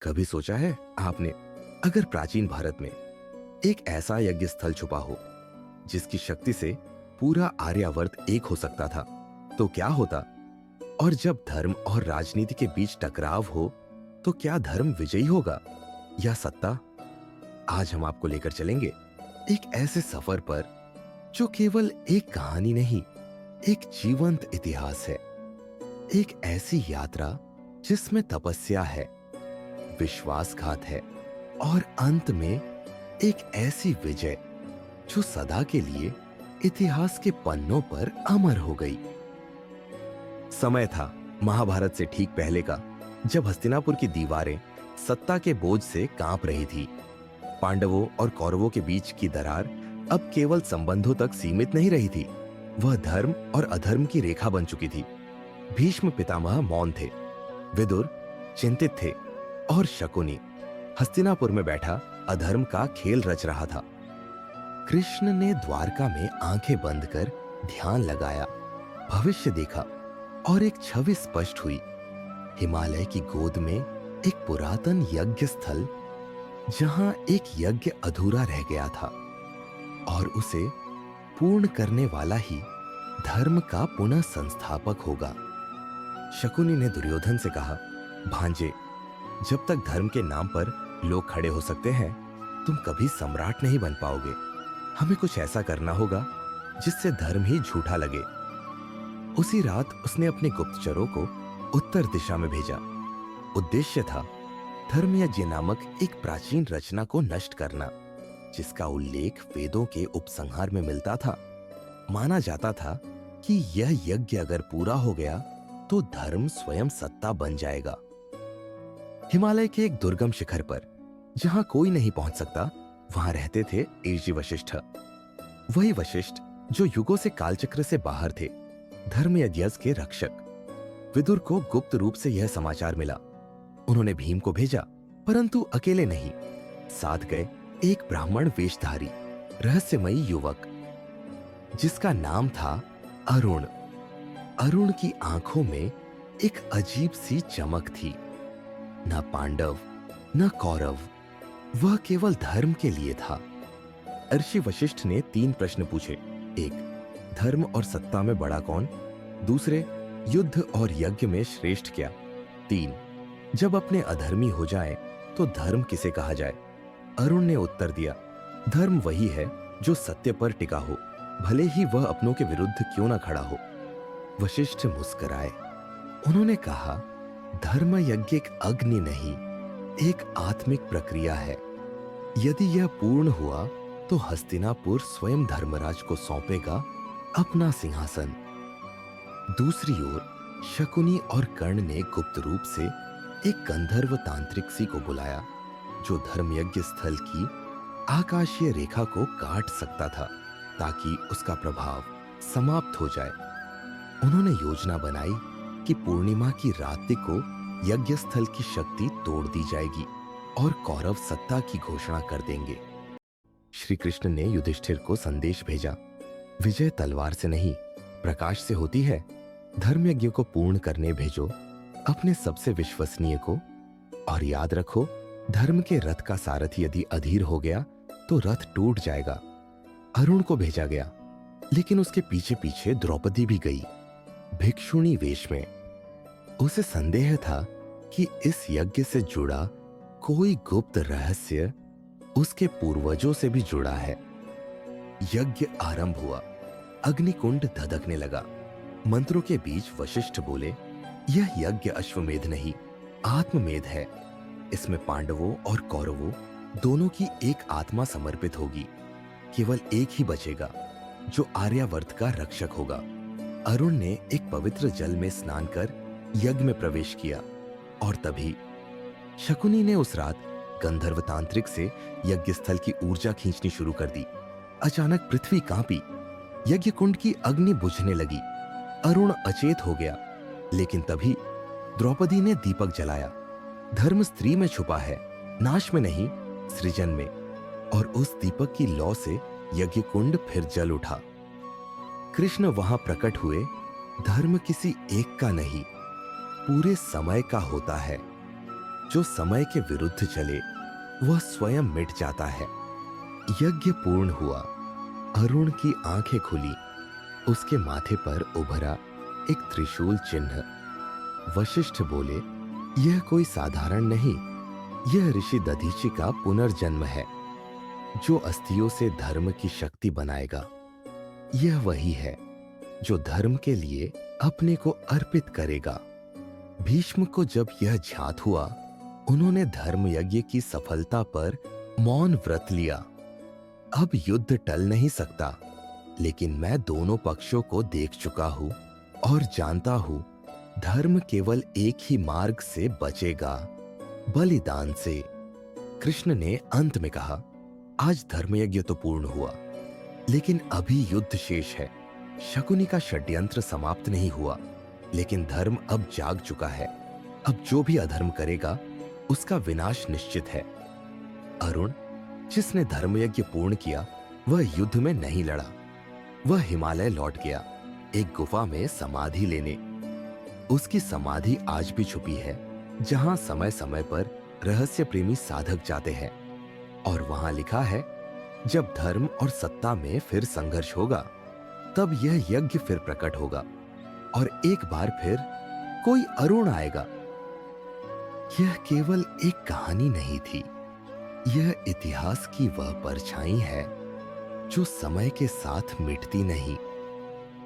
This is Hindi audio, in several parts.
कभी सोचा है आपने, अगर प्राचीन भारत में एक ऐसा यज्ञ स्थल छुपा हो जिसकी शक्ति से पूरा आर्यावर्त एक हो सकता था, तो क्या होता? और जब धर्म और राजनीति के बीच टकराव हो, तो क्या धर्म विजयी होगा या सत्ता? आज हम आपको लेकर चलेंगे एक ऐसे सफर पर जो केवल एक कहानी नहीं, एक जीवंत इतिहास है। एक ऐसी यात्रा जिसमें तपस्या है, विश्वासघात है और अंत में एक ऐसी विजय जो सदा के लिए इतिहास के पन्नों पर अमर हो गई। समय था महाभारत से ठीक पहले का, जब हस्तिनापुर की दीवारें सत्ता के बोझ से कांप रही थी। पांडवों और कौरवों के बीच की दरार अब केवल संबंधों तक सीमित नहीं रही थी, वह धर्म और अधर्म की रेखा बन चुकी थी। भीष्म पितामह मौन थे, विदुर चिंतित थे और शकुनी हस्तिनापुर में बैठा अधर्म का खेल रच रहा था। कृष्ण ने द्वारका में आंखें बंद कर ध्यान लगाया, भविष्य देखा और एक छवि स्पष्ट हुई। हिमालय की गोद में एक पुरातन यज्ञ स्थल, जहां एक यज्ञ अधूरा रह गया था और उसे पूर्ण करने वाला ही धर्म का पुनः संस्थापक होगा। शकुनी ने दुर्योधन से कहा, भांजे, जब तक धर्म के नाम पर लोग खड़े हो सकते हैं, तुम कभी सम्राट नहीं बन पाओगे। हमें कुछ ऐसा करना होगा जिससे धर्म ही झूठा लगे। उसी रात उसने अपने गुप्तचरों को उत्तर दिशा में भेजा। उद्देश्य था धर्मयज्ञ नामक एक प्राचीन रचना को नष्ट करना, जिसका उल्लेख वेदों के उपसंहार में मिलता था। माना जाता था कि यह यज्ञ अगर पूरा हो गया तो धर्म स्वयं सत्ता बन जाएगा। हिमालय के एक दुर्गम शिखर पर, जहां कोई नहीं पहुंच सकता, वहां रहते थे ऋषि वशिष्ठ। वही वशिष्ठ जो युगों से कालचक्र से बाहर थे, धर्मयज्ञ के रक्षक। विदुर को गुप्त रूप से यह समाचार मिला। उन्होंने भीम को भेजा, परंतु अकेले नहीं, साथ गए एक ब्राह्मण वेशधारी रहस्यमयी युवक, जिसका नाम था अरुण। अरुण की आंखों में एक अजीब सी चमक थी। न पांडव न कौरव, वह केवल धर्म के लिए था। ऋषि वशिष्ठ ने 3 प्रश्न पूछे। 1, धर्म और सत्ता में बड़ा कौन? दूसरे, युद्ध और यज्ञ में श्रेष्ठ क्या? 3, जब अपने अधर्मी हो जाए तो धर्म किसे कहा जाए? अरुण ने उत्तर दिया, धर्म वही है जो सत्य पर टिका हो, भले ही वह अपनों के विरुद्ध क्यों ना खड़ा हो। वशिष्ठ मुस्कुराए। उन्होंने कहा, धर्म यज्ञ एक अग्नि नहीं, एक आत्मिक प्रक्रिया है। यदि यह पूर्ण हुआ तो हस्तिनापुर स्वयं धर्मराज को सौंपेगा अपना सिंहासन। दूसरी ओर शकुनी और कर्ण ने गुप्त रूप से एक गंधर्व तांत्रिक सी को बुलाया, जो धर्मयज्ञ स्थल की आकाशीय रेखा को काट सकता था, ताकि उसका प्रभाव समाप्त हो जाए। उन्होंने योजना बनाई कि पूर्णिमा की रात्रि को यज्ञ स्थल की शक्ति तोड़ दी जाएगी और कौरव सत्ता की घोषणा कर देंगे। श्री कृष्ण ने युधिष्ठिर को संदेश भेजा, विजय तलवार से नहीं, प्रकाश से होती है। धर्मयज्ञ को पूर्ण करने भेजो अपने सबसे विश्वसनीय को, और याद रखो, धर्म के रथ का सारथी यदि अधीर हो गया तो रथ टूट जाएगा। अरुण को भेजा गया, लेकिन उसके पीछे पीछे द्रौपदी भी गई, भिक्षुणी वेश में। उसे संदेह था कि इस यज्ञ से जुड़ा कोई गुप्त रहस्य उसके पूर्वजों से भी जुड़ा है। यज्ञ आरंभ हुआ, अग्निकुंड धधकने लगा। मंत्रों के बीच वशिष्ठ बोले, यह यज्ञ अश्वमेध नहीं, आत्ममेध है। इसमें पांडवों और कौरवों दोनों की एक आत्मा समर्पित होगी। केवल एक ही बचेगा जो आर्यावर्त का रक्षक होगा। अरुण ने एक पवित्र जल में स्नान कर यज्ञ में प्रवेश किया, और तभी शकुनी ने उस रात गंधर्व तांत्रिक से यज्ञ स्थल की ऊर्जा खींचनी शुरू कर दी। अचानक पृथ्वी कांपी, यज्ञ कुंड की अग्नि बुझने लगी। अरुण अचेत हो गया, लेकिन तभी द्रौपदी ने दीपक जलाया। धर्म स्त्री में छुपा है, नाश में नहीं, सृजन में। और उस दीपक की लौ से यज्ञ कुंड फिर जल उठा। कृष्ण वहां प्रकट हुए। धर्म किसी एक का नहीं, पूरे समय का होता है। जो समय के विरुद्ध चले वह स्वयं मिट जाता है। यज्ञ पूर्ण हुआ। अरुण की आंखें खुली। उसके माथे पर उभरा एक त्रिशूल चिन्ह। वशिष्ठ बोले, यह कोई साधारण नहीं, यह ऋषि दधीचि का पुनर्जन्म है, जो अस्थियों से धर्म की शक्ति बनाएगा। यह वही है जो धर्म के लिए अपने को अर्पित करेगा। भीष्म को जब यह ज्ञात हुआ, उन्होंने धर्म यज्ञ की सफलता पर मौन व्रत लिया। अब युद्ध टल नहीं सकता, लेकिन मैं दोनों पक्षों को देख चुका हूं और जानता हूं धर्म केवल एक ही मार्ग से बचेगा, बलिदान से। कृष्ण ने अंत में कहा, आज धर्मयज्ञ तो पूर्ण हुआ, लेकिन अभी युद्ध शेष है। शकुनी का षड्यंत्र समाप्त नहीं हुआ, लेकिन धर्म अब जाग चुका है। अब जो भी अधर्म करेगा उसका विनाश निश्चित है। अरुण, जिसने धर्मयज्ञ पूर्ण किया वह युद्ध में नहीं लड़ा। वह हिमालय लौट गया, एक गुफा में समाधि लेने। उसकी समाधि आज भी छुपी है, जहां समय समय पर रहस्य प्रेमी साधक जाते हैं। और वहां लिखा है, जब धर्म और सत्ता में फिर संघर्ष होगा, तब यह यज्ञ फिर प्रकट होगा और एक बार फिर कोई अरुण आएगा। यह केवल एक कहानी नहीं थी, यह इतिहास की वह परछाई है जो समय के साथ मिटती नहीं,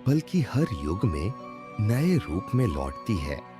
बल्कि हर युग में नए रूप में लौटती है।